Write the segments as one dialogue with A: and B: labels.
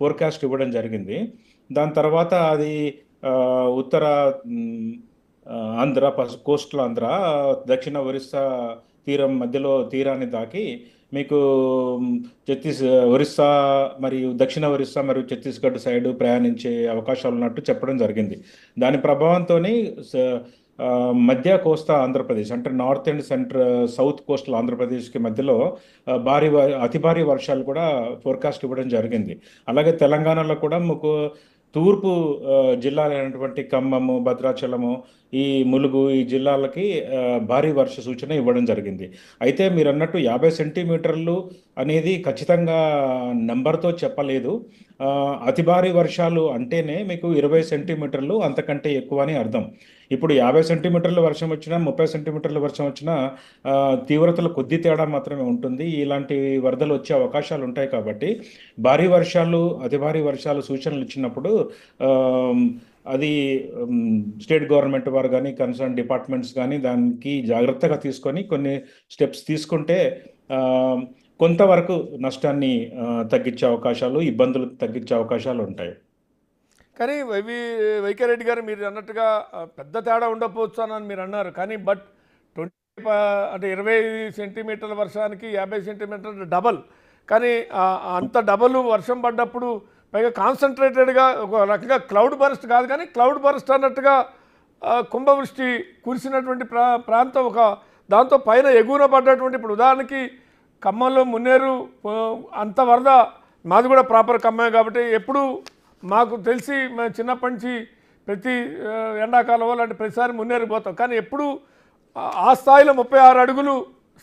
A: Forecast ఇవ్వడం జరిగింది. దాని తర్వాత అది ఉత్తర మ్, ఆంధ్ర కోస్టల్ ఆంధ్ర, దక్షిణ ఒరిస్సా తీరం మధ్యలో తీరాన్ని దాకి మీకు మ్, ఒరిస్సా మరియు దక్షిణ ఒరిస్సా మరియు ఛత్తీస్గఢ్ సైడ్ ప్రయాణించే అవకాశాలు ఉన్నట్టు చెప్పడం జరిగింది. దాని ప్రభావంతో మధ్య కోస్తా ఆంధ్రప్రదేశ్ అంటే నార్త్ అండ్ సౌత్ కోస్టల్ ఆంధ్రప్రదేశ్కి మధ్యలో అతి భారీ వర్షాలు కూడా ఫోర్కాస్ట్ ఇవ్వడం జరిగింది. అలాగే తెలంగాణలో కూడా మీకు తూర్పు జిల్లాలైనటువంటి ఖమ్మము, భద్రాచలము, ఈ ములుగు ఈ జిల్లాలకి భారీ వర్ష సూచన ఇవ్వడం జరిగింది. అయితే మీరు అన్నట్టు 50 సెంటీమీటర్లు అనేది ఖచ్చితంగా నెంబర్తో చెప్పలేదు. ఆ, అతి భారీ వర్షాలు అంటేనే మీకు 20 సెంటీమీటర్లు అంతకంటే ఎక్కువ అని అర్థం. ఇప్పుడు 50 సెంటీమీటర్ల వర్షం వచ్చినా, 30 సెంటీమీటర్ల వర్షం వచ్చినా ఆ, తీవ్రతలో కొద్ది తేడా మాత్రమే ఉంటుంది. ఇలాంటి వరదలు వచ్చే అవకాశాలు ఉంటాయి కాబట్టి భారీ వర్షాలు, అతి భారీ వర్షాలు సూచనలు ఇచ్చినప్పుడు ఆ, అది స్టేట్ గవర్నమెంట్ వారు కానీ, కన్సర్న్ డిపార్ట్మెంట్స్ కానీ దానికి జాగ్రత్తగా తీసుకొని కొన్ని స్టెప్స్ తీసుకుంటే ఆ, కొంతవరకు నష్టాన్ని తగ్గించే అవకాశాలు, ఇబ్బందులు తగ్గించే అవకాశాలు ఉంటాయి.
B: కానీ వైకే రెడ్డి గారు మీరు అన్నట్టుగా పెద్ద తేడా ఉండకపోవచ్చు అని మీరు అన్నారు. కానీ బట్ 20 అంటే 20 సెంటీమీటర్ల వర్షానికి 50 సెంటీమీటర్ల డబల్. కానీ అంత డబల్ వర్షం పడ్డప్పుడు పైగా కాన్సన్ట్రేటెడ్గా ఒక రకంగా క్లౌడ్ బరస్ట్ కాదు కానీ క్లౌడ్ బరస్ట్ అన్నట్టుగా కుంభవృష్టి కురిసినటువంటి ప్రాంతం ఒక దాంతో పైన ఎగువన పడ్డటువంటి, ఇప్పుడు ఉదాహరణకి ఖమ్మంలో మున్నేరు అంత వరద, మాది కూడా ప్రాపర్ ఖమ్మమే కాబట్టి ఎప్పుడు మాకు తెలిసి మేము చిన్నప్పటి నుంచి ప్రతి ఎండాకాలం లాంటి ప్రతిసారి మున్నేరు పోతాం. కానీ ఎప్పుడు ఆ స్థాయిలో 36 అడుగులు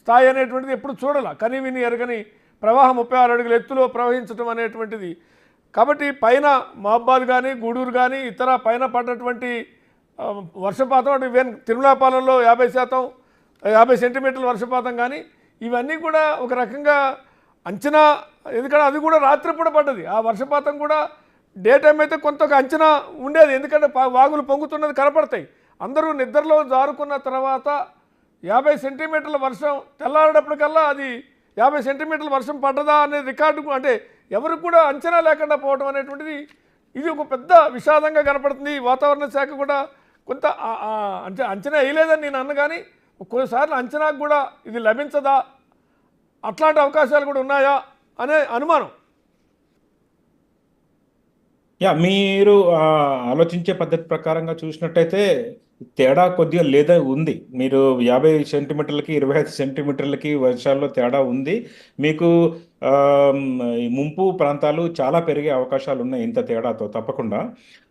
B: స్థాయి అనేటువంటిది ఎప్పుడు చూడాల. కని విని ఎరగని ప్రవాహం 36 అడుగుల ఎత్తులో ప్రవహించడం అనేటువంటిది. కాబట్టి పైన మహబాద్ కానీ, గూడూరు కానీ ఇతర పైన పడ్డటువంటి వర్షపాతం అంటే ఈవెన్ తిరుమలాపాలెంలో 50 సెంటీమీటర్ల వర్షపాతం కానీ ఇవన్నీ కూడా ఒక రకంగా అంచనా. ఎందుకంటే అది కూడా రాత్రిపూట పడ్డది. ఆ వర్షపాతం కూడా డే టైం అయితే కొంత ఒక అంచనా ఉండేది, ఎందుకంటే వాగులు పొంగుతున్నది కనపడతాయి. అందరూ నిద్రలో జారుకున్న తర్వాత 50 సెంటీమీటర్ల వర్షం తెల్లారేటప్పటికల్లా అది 50 సెంటీమీటర్ల వర్షం పడ్డదా అనే రికార్డు అంటే ఎవరికి కూడా అంచనా లేకుండా పోవడం అనేటువంటిది ఇది ఒక పెద్ద విషాదంగా కనపడుతుంది. వాతావరణ శాఖ కూడా కొంత అంచనా వేయలేదని నేను అన్న, కానీ కొన్నిసార్లు అంచనాకు కూడా ఇది లభించదా, అట్లాంటి అవకాశాలు కూడా ఉన్నాయా అనే అనుమానం.
A: మీరు ఆలోచించే పద్ధతి ప్రకారంగా చూసినట్టయితే తేడా కొద్దిగా లేదా ఉంది. మీరు 50 సెంటీమీటర్లకి 25 సెంటీమీటర్లకి వర్షాల్లో తేడా ఉంది. మీకు ఈ ముంపు ప్రాంతాలు చాలా పెరిగే అవకాశాలు ఉన్నాయి ఇంత తేడాతో తప్పకుండా.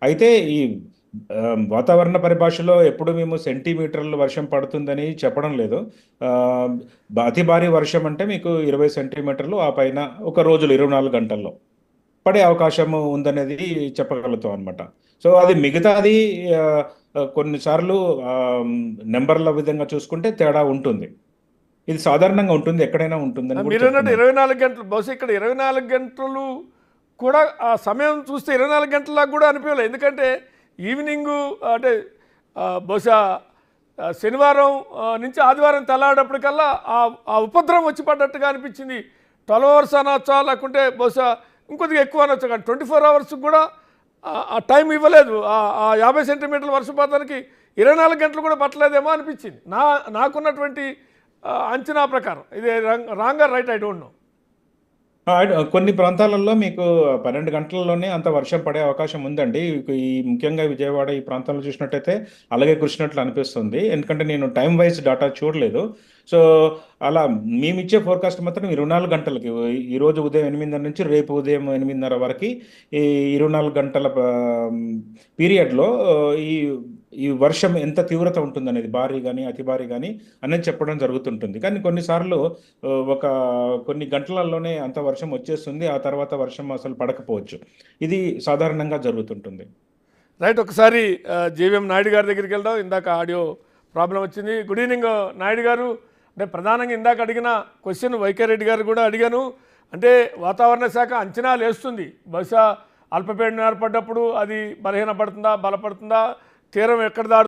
A: అయితే ఈ వాతావరణ పరిభాషలో ఎప్పుడు మేము సెంటీమీటర్లు వర్షం పడుతుందని చెప్పడం లేదు. ఆ, అతి భారీ వర్షం అంటే మీకు 20 సెంటీమీటర్లు, ఆ పైన ఒక రోజులో 24 గంటల్లో పడే అవకాశం ఉందనేది చెప్పగలుగుతాం అనమాట. సో అది మిగతాది కొన్నిసార్లు నెంబర్ల విధంగా చూసుకుంటే తేడా ఉంటుంది. ఇది సాధారణంగా ఉంటుంది, ఎక్కడైనా ఉంటుందని కూడా
B: మీరు అన్నట్టు
A: చెప్తున్నాను.
B: 24 గంటలు, బహుశా ఇక్కడ 24 గంటలు కూడా ఆ సమయం చూస్తే 24 గంటలకు కూడా అనిపించలేదు. ఎందుకంటే ఈవినింగు అంటే బహుశా శనివారం నుంచి ఆదివారం తెల్లాడేటప్పటికల్లా ఆ ఉపద్రవం వచ్చి పడ్డట్టుగా అనిపించింది. 12 అవర్స్ అనొచ్చా, లేకుంటే బహుశా ఇంకొద్దిగా ఎక్కువ అనొచ్చు, కానీ 24 అవర్స్ కూడా ఆ టైం ఇవ్వలేదు. ఆ 50 సెంటీమీటర్ల వర్షపాతానికి 24 గంటలు కూడా పట్టలేదేమో అనిపించింది నాకున్నటువంటి అంచనా ప్రకారం. ఇది wrong or right, I don't know.
A: కొన్ని ప్రాంతాలలో మీకు 12 గంటల్లోనే అంత వర్షం పడే అవకాశం ఉందండి. ఈ ముఖ్యంగా విజయవాడ ఈ ప్రాంతంలో చూసినట్టయితే అలాగే కురిసినట్లు అనిపిస్తుంది. ఎందుకంటే నేను టైం వైజ్ డాటా చూడలేదు. సో అలా మేమిచ్చే ఫోర్కాస్ట్ మాత్రం 24 గంటలకి, ఈరోజు ఉదయం 8:30 నుంచి రేపు ఉదయం 8:30 వరకు ఈ 24 గంటల పీరియడ్లో ఈ ఈ వర్షం ఎంత తీవ్రత ఉంటుందనేది, భారీ కానీ అతి భారీ కానీ అనేది చెప్పడం జరుగుతుంటుంది. కానీ కొన్నిసార్లు ఒక కొన్ని గంటలలోనే అంత వర్షం వచ్చేస్తుంది, ఆ తర్వాత వర్షం అసలు పడకపోవచ్చు. ఇది సాధారణంగా జరుగుతుంటుంది.
B: రైట్, ఒకసారి జేవీఎం నాయుడు గారి దగ్గరికి వెళ్దాం. ఇందాక ఆడియో ప్రాబ్లం వచ్చింది. గుడ్ ఈవినింగ్ నాయుడు గారు. అంటే ప్రధానంగా ఇందాక అడిగిన క్వశ్చన్ వైకే రెడ్డి గారు కూడా అడిగాను. అంటే వాతావరణ శాఖ అంచనాలు వేస్తుంది, బహుశా అల్పపీడనం ఏర్పడ్డప్పుడు అది బలహీనపడుతుందా, బలపడుతుందా, తీరం ఎక్కడ దాడుతుందా